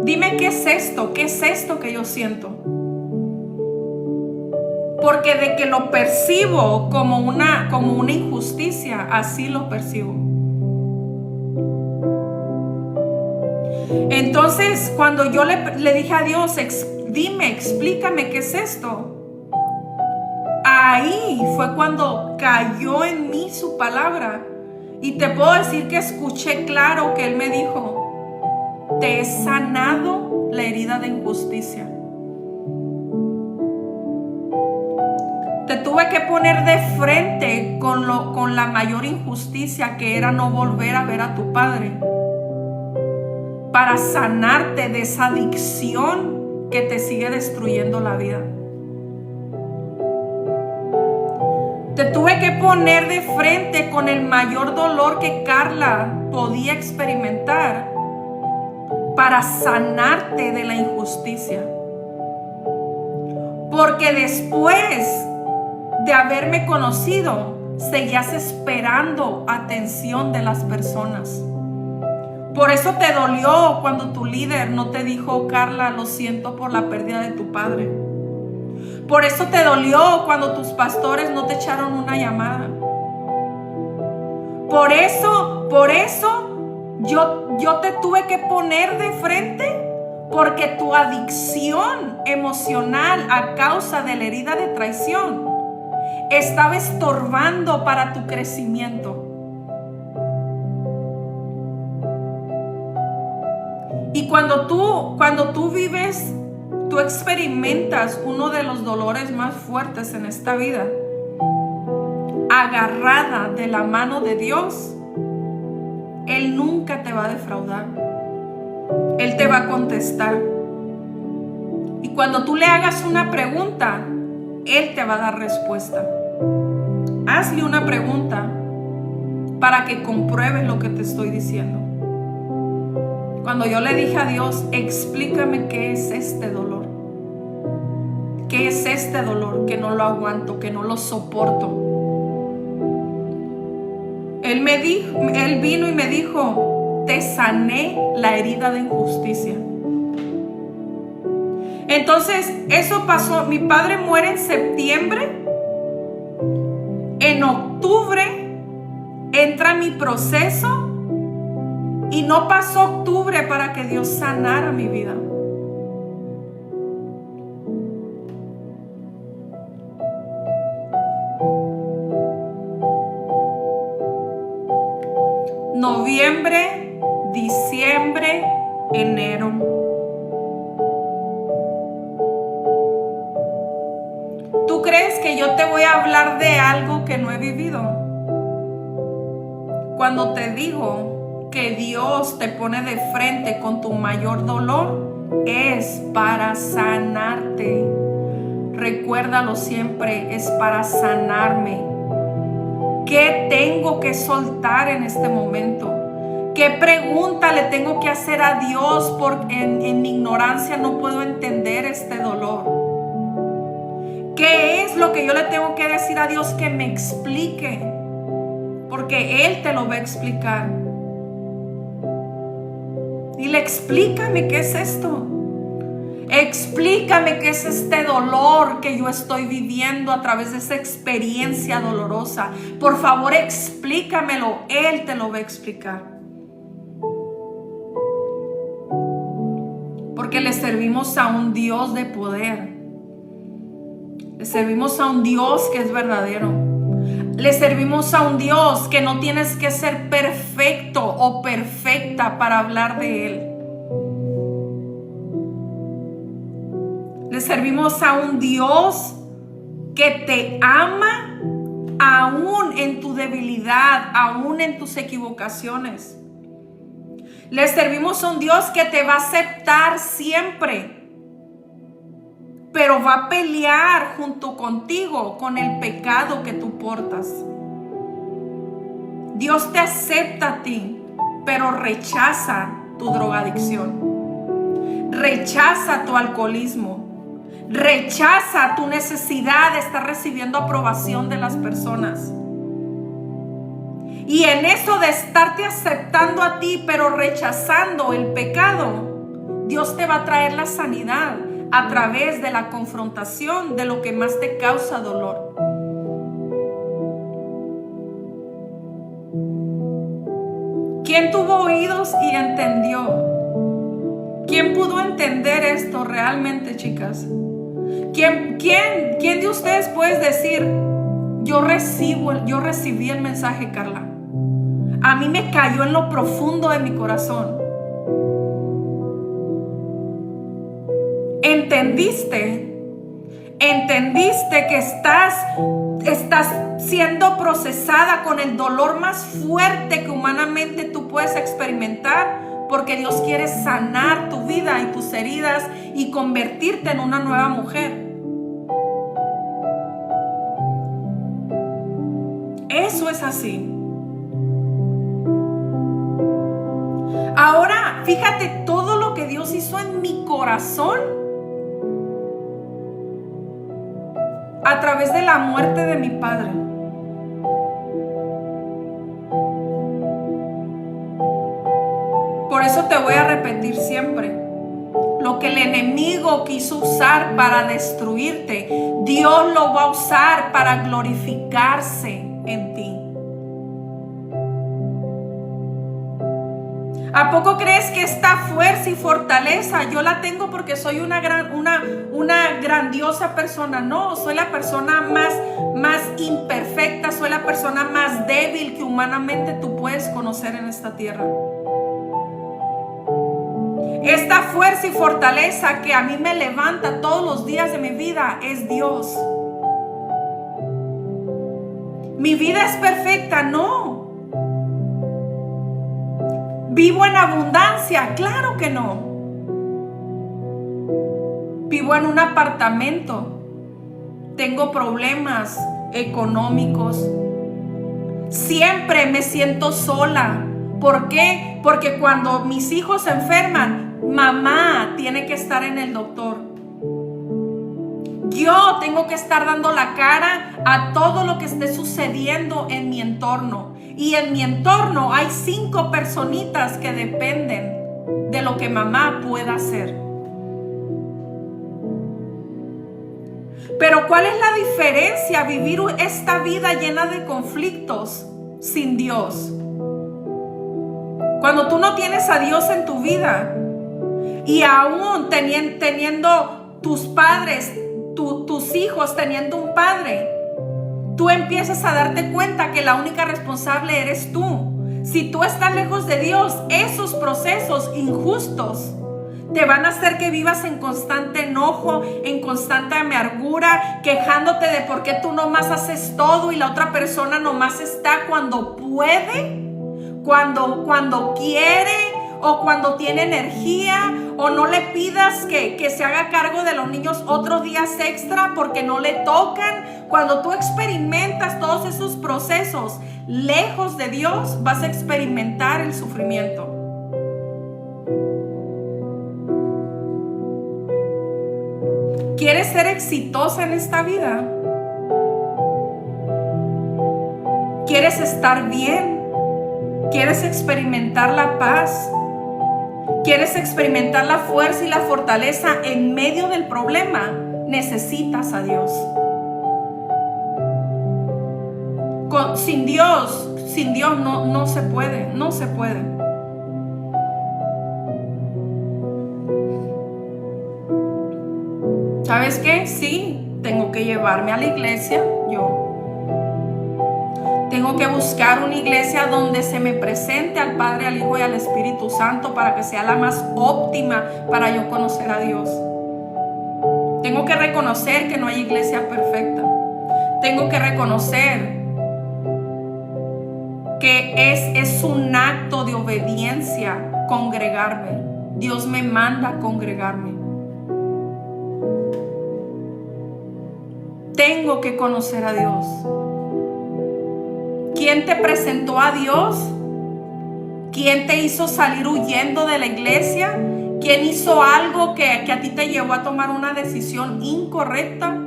Dime qué es esto que yo siento. Porque de que lo percibo como una injusticia, así lo percibo. Entonces, cuando yo le dije a Dios, dime, explícame qué es esto, ahí fue cuando cayó en mí su palabra. Y te puedo decir que escuché claro que Él me dijo: te he sanado la herida de injusticia. Te tuve que poner de frente con la mayor injusticia, que era no volver a ver a tu padre, para sanarte de esa adicción que te sigue destruyendo la vida. Te tuve que poner de frente con el mayor dolor que Carla podía experimentar para sanarte de la injusticia. Porque después de haberme conocido, seguías esperando atención de las personas. Por eso te dolió cuando tu líder no te dijo: Carla, lo siento por la pérdida de tu padre. Por eso te dolió cuando tus pastores no te echaron una llamada. Por eso yo te tuve que poner de frente, porque tu adicción emocional a causa de la herida de traición estaba estorbando para tu crecimiento. Y cuando tú vives, tú experimentas uno de los dolores más fuertes en esta vida, agarrada de la mano de Dios, Él nunca te va a defraudar. Él te va a contestar. Y cuando tú le hagas una pregunta, Él te va a dar respuesta. Hazle una pregunta para que compruebes lo que te estoy diciendo. Cuando yo le dije a Dios: explícame qué es este dolor. ¿Qué es este dolor que no lo aguanto, que no lo soporto? Él vino y me dijo: te sané la herida de injusticia. Entonces, eso pasó. Mi padre muere en septiembre. En octubre entra mi proceso. Y no pasó octubre para que Dios sanara mi vida. Noviembre, diciembre, enero. ¿Tú crees que yo te voy a hablar de algo que no he vivido? Cuando te digo que Dios te pone de frente con tu mayor dolor, es para sanarte. Recuérdalo siempre, es para sanarme. ¿Qué tengo que soltar en este momento? ¿Qué pregunta le tengo que hacer a Dios? Porque en mi ignorancia no puedo entender este dolor. ¿Qué es lo que yo le tengo que decir a Dios que me explique? Porque Él te lo va a explicar. Dile: explícame qué es esto. Explícame qué es este dolor que yo estoy viviendo a través de esa experiencia dolorosa. Por favor, explícamelo. Él te lo va a explicar. Porque le servimos a un Dios de poder. Le servimos a un Dios que es verdadero. Le servimos a un Dios que no tienes que ser perfecto o perfecta para hablar de Él. Le servimos a un Dios que te ama aún en tu debilidad, aún en tus equivocaciones. Le servimos a un Dios que te va a aceptar siempre, pero va a pelear junto contigo con el pecado que tú portas. Dios te acepta a ti, pero rechaza tu drogadicción. Rechaza tu alcoholismo. Rechaza tu necesidad de estar recibiendo aprobación de las personas. Y en eso de estarte aceptando a ti, pero rechazando el pecado, Dios te va a traer la sanidad a través de la confrontación de lo que más te causa dolor. ¿Quién tuvo oídos y entendió? ¿Quién pudo entender esto realmente, chicas? ¿Quién de ustedes puede decir, yo recibí el mensaje, Carla? A mí me cayó en lo profundo de mi corazón. ¿Entendiste que estás siendo procesada con el dolor más fuerte que humanamente tú puedes experimentar? Porque Dios quiere sanar tu vida y tus heridas y convertirte en una nueva mujer. Eso es así. Ahora, fíjate todo lo que Dios hizo en mi corazón a través de la muerte de mi padre. Por eso te voy a repetir siempre, lo que el enemigo quiso usar para destruirte, Dios lo va a usar para glorificarse en ti. ¿A poco crees que esta fuerza y fortaleza yo la tengo porque soy una grandiosa persona? No, soy la persona más imperfecta, soy la persona más débil que humanamente tú puedes conocer en esta tierra. Esta fuerza y fortaleza que a mí me levanta todos los días de mi vida es Dios. ¿Mi vida es perfecta? No. ¿Vivo en abundancia? Claro que no. Vivo en un apartamento. Tengo problemas económicos. Siempre me siento sola. ¿Por qué? Porque cuando mis hijos se enferman, mamá tiene que estar en el doctor. Yo tengo que estar dando la cara a todo lo que esté sucediendo en mi entorno. Y en mi entorno hay 5 personitas que dependen de lo que mamá pueda hacer. Pero ¿cuál es la diferencia? Vivir esta vida llena de conflictos sin Dios. Cuando tú no tienes a Dios en tu vida y aún teniendo tus padres, tus hijos teniendo un padre, tú empiezas a darte cuenta que la única responsable eres tú. Si tú estás lejos de Dios, esos procesos injustos te van a hacer que vivas en constante enojo, en constante amargura, quejándote de por qué tú nomás haces todo y la otra persona nomás está cuando puede, cuando quiere o cuando tiene energía. O no le pidas que se haga cargo de los niños otros días extra porque no le tocan. Cuando tú experimentas todos esos procesos lejos de Dios, vas a experimentar el sufrimiento. ¿Quieres ser exitosa en esta vida? ¿Quieres estar bien? ¿Quieres experimentar la paz? ¿Quieres experimentar la fuerza y la fortaleza en medio del problema? Necesitas a Dios. Sin Dios no se puede, no se puede. ¿Sabes qué? Sí, tengo que llevarme a la iglesia, tengo que buscar una iglesia donde se me presente al Padre, al Hijo y al Espíritu Santo para que sea la más óptima para yo conocer a Dios. Tengo que reconocer que no hay iglesia perfecta. Tengo que reconocer que es un acto de obediencia congregarme. Dios me manda a congregarme. Tengo que conocer a Dios. ¿Quién te presentó a Dios? ¿Quién te hizo salir huyendo de la iglesia? ¿Quién hizo algo que a ti te llevó a tomar una decisión incorrecta?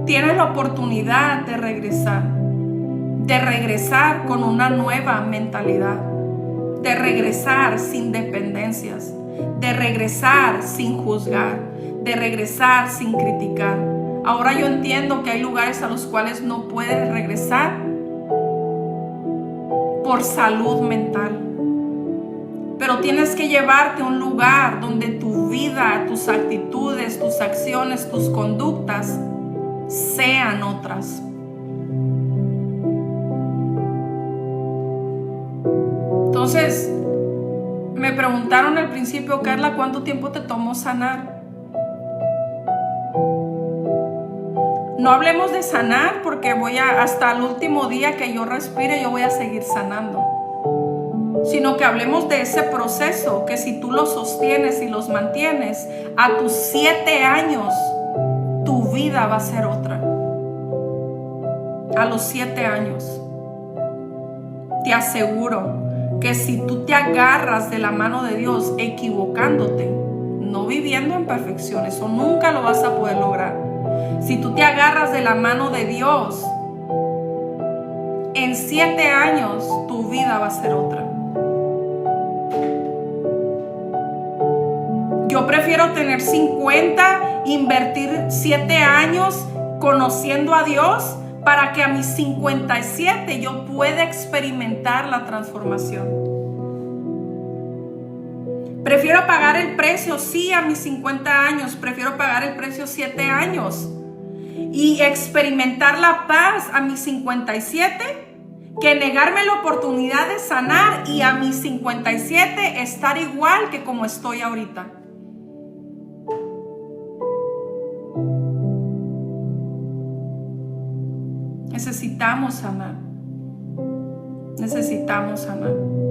Tienes la oportunidad de regresar con una nueva mentalidad, de regresar sin dependencias, de regresar sin juzgar, de regresar sin criticar. Ahora yo entiendo que hay lugares a los cuales no puedes regresar por salud mental. Pero tienes que llevarte a un lugar donde tu vida, tus actitudes, tus acciones, tus conductas sean otras. Entonces, me preguntaron al principio, Carla, ¿cuánto tiempo te tomó sanar? No hablemos de sanar porque hasta el último día que yo respire, yo voy a seguir sanando. Sino que hablemos de ese proceso, que si tú lo sostienes y los mantienes, a tus 7 años, tu vida va a ser otra. A los 7 años. Te aseguro que si tú te agarras de la mano de Dios equivocándote, no viviendo en perfección, eso nunca lo vas a poder lograr. Si tú te agarras de la mano de Dios, en 7 años tu vida va a ser otra. Yo prefiero tener 50, invertir 7 años conociendo a Dios para que a mis 57 yo pueda experimentar la transformación. Prefiero pagar el precio, sí, a mis 50 años, prefiero pagar el precio 7 años y experimentar la paz a mis 57 que negarme la oportunidad de sanar y a mis 57 estar igual que como estoy ahorita. Necesitamos sanar. Necesitamos sanar.